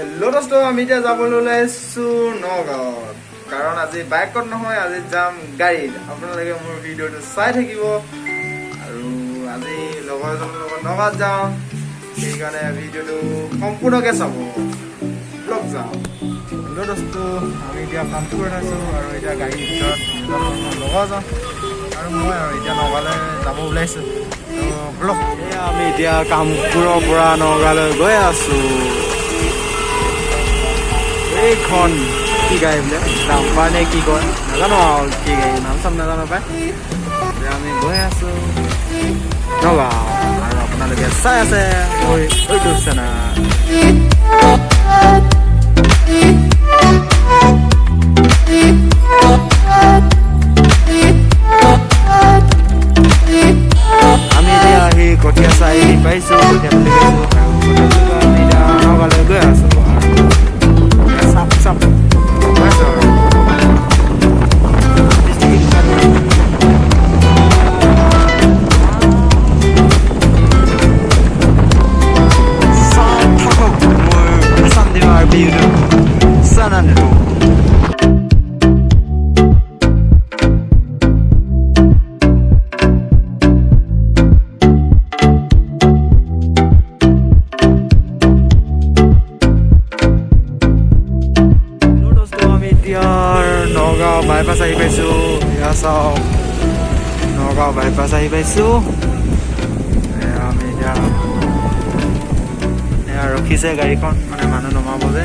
Hello' দোস্ত, আমি এতিয়া যাবলৈ ওলাইছোঁ নগাঁৱত। কাৰণ আজি বাইকত নহয়, আজি যাম গাড়ীত। আপোনালোকে মোৰ ভিডিঅ'টো চাই থাকিব। আৰু আজি লগৰ এজনৰ লগত নগাঁৱত যাওঁ, সেইকাৰণে ভিডিঅ'টো সম্পূৰ্ণকৈ চাব। ব্লগ যাওঁ। হেল্ল' দোস্ত, আমি এতিয়া কামটো কৰি আছোঁ আৰু এতিয়া গাড়ীৰ ভিতৰত লগৰ যাওঁ আৰু মই এতিয়া নগাঁৱলৈ যাব ওলাইছোঁ। ব্লগ এয়া আমি এতিয়া কামপুৰৰ পৰা নগাঁৱলৈ গৈ আছোঁ। এইখন কি গাড়ী বোলে, ডাম্পাৰ নে কি কয় নাজানো আৰু, কি গাড়ী নাম চাম নাজানো পাই। এতিয়া আমি গৈ আছোঁ নগাঁও আৰু আপোনালোকে চাই আছে মোৰ ইউটিউব চেনেল। আমি এতিয়া আহি কঠীয়া চাই পাইছোঁ, কঠীয়া তুলি পাইছোঁ আৰু আমি এতিয়া নগাঁৱলৈ গৈ আছোঁ। নগাঁও বাইপাছ আহি পাইছোঁ। এয়া চাওক, নগাঁও বাইপাছ আহি পাইছোঁ। আমি এতিয়া এয়া ৰখিছে গাড়ীখন, মানে মানুহ নমাব যে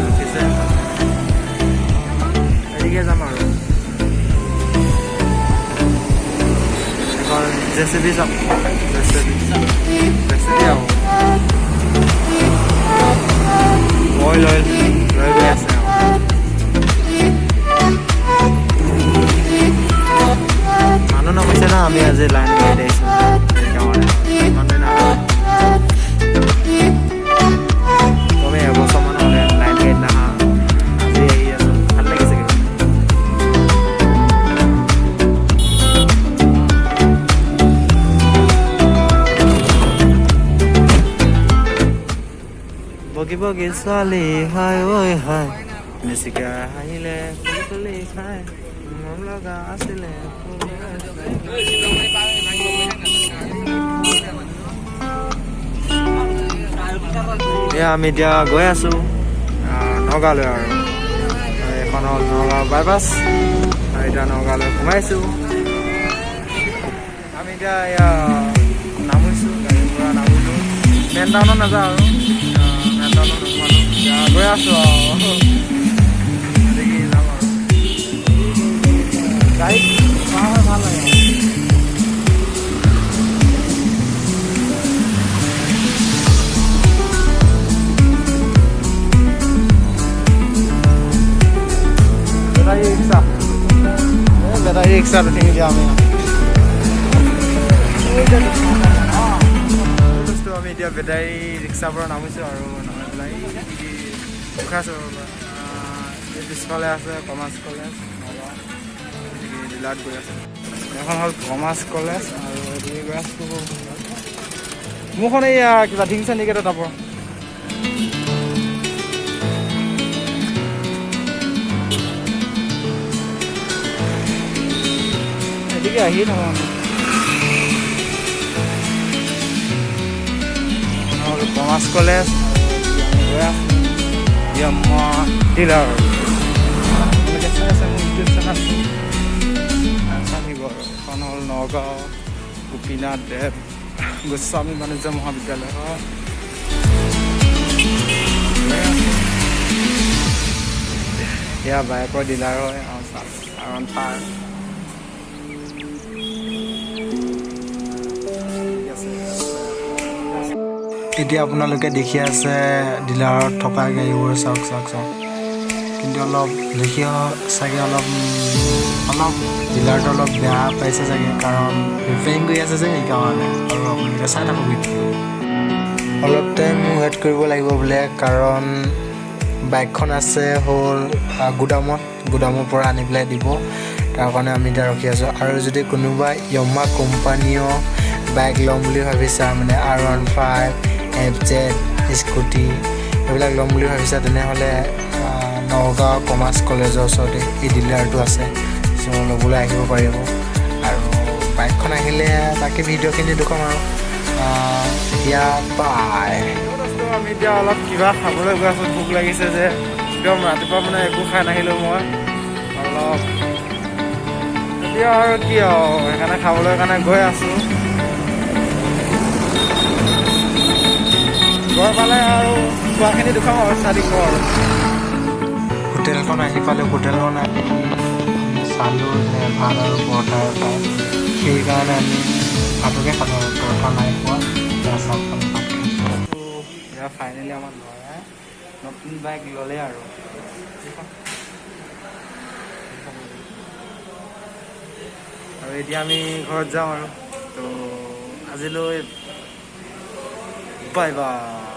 ৰখিছে। এদিকে যাম আৰু এখন জেচিবি যাম, জেচিবি আৰু অইল লৈ গৈ আছে। মানুহ নমিছে না, আমি আজি লাইন গাড়ীত আহিছোঁ। কমে এবছৰমান হ'লে লাইন গাড়ীত নাহা, আজি আহি আছোঁ, ভাল লাগিছে। বগী বগী ছোৱালী হাই ঐ হাই, বেছিকৈ হাঁহিলে ফুলি ফুলি খাই, মৰম লগা আছিলে। এয়া আমি এতিয়া গৈ আছোঁ নগাঁৱলৈ আৰু এখন হ'ল নগাঁও বাইপাছ আৰু এতিয়া নগাঁৱলৈ সোমাইছোঁ। আমি এতিয়া এয়া নামিছোঁ, গাড়ীৰ পৰা নামিলোঁ। মেইন টাউনত নাযাওঁ আৰু মেইন টাউনত নোসোমালোঁ, এতিয়া গৈ আছোঁ আৰু দেখি যাম আৰু গাড়ীত ভাল লাগে। বেটাৰী ৰিক্সাত উঠি দিয়া আমি এতিয়া বেটাৰী ৰিক্সাৰ পৰা নামিছোঁ আৰু নামি পেলাই উঠাইছোঁ। পিছফালে আছে কমাৰ্চ কলেজ, ডিলাৰত গৈ আছোঁ। এখন হ'ল কমাৰ্চ কলেজ আৰু এদিকে গৈ আছোঁ মোৰখন এইয়া কিবা ধিং চেণ্ডিকেটৰ টাপৰ। এদিকে আহিয়ে থাকোঁ আমি। কমাৰ্চ কলেজ গৈ আছোঁ ডিলাৰ। আহিব আৰু এখন হ'ল নগাঁও গোপীনাথ দেৱ গোস্বামী বাণিজ্য মহাবিদ্যালয়। এয়া বাইকৰ ডিলাৰ হয় কাৰণ তাৰ এতিয়া আপোনালোকে দেখি আছে ডিলাৰত থকা গাড়ীবোৰ, চাওক চাওক চাওক। কিন্তু অলপ দেখি চাগে অলপ ডিলাৰটো অলপ বেয়া পাইছে চাগে, কাৰণ ৰিপেয়াৰিং কৰি আছে যে সেইকাৰণে। আৰু আপোনালোকে চাই থাকক ভিডিঅ'টো। অলপ টাইম ৱেইট কৰিব লাগিব বোলে, কাৰণ বাইকখন আছে হ'ল গুদামৰ পৰা আনি পেলাই দিব। তাৰ কাৰণে আমি এতিয়া ৰখি আছোঁ। আৰু যদি কোনোবা য়ামাহা কোম্পানীও বাইক ল'ম বুলি ভাবিছা, মানে R15 FZ স্কুটি সেইবিলাক ল'ম বুলি ভাবিছা তেনেহ'লে নগাঁও কমাৰ্চ কলেজৰ ওচৰতে এই ডিলাৰটো আছে। চ' ল'বলৈ আহিব পাৰিব। আৰু বাইকখন আহিলে বাকী ভিডিঅ'খিনি দেখুৱাম আৰু এতিয়া বাই। আমি এতিয়া অলপ কিবা খাবলৈ গৈ আছোঁ, ভোক লাগিছে যে একদম ৰাতিপুৱা মানে একো খাই নাহিলোঁ মই অলপ এতিয়া আৰু কি আৰু সেইকাৰণে খাবলৈ কাৰণে গৈ আছোঁ। গৈ পালে আৰু খোৱাখিনি দেখুৱাম আৰু চাই দিব আৰু। হোটেলখন আহি পালোঁ। হোটেলখন আহি চালোঁ যে ভাত আৰু পৰঠা পায়, সেইকাৰণে আমি ভাতকে খালোঁ আৰু পৰঠা নাই খোৱা। চাহখন ভাত খাইছোঁ। এতিয়া ফাইনেলি আমাৰ ল'ৰাই নতুন বাইক ল'লে আৰু এতিয়া আমি ঘৰত যাওঁ আৰু তো আজিলৈ বাই বাই।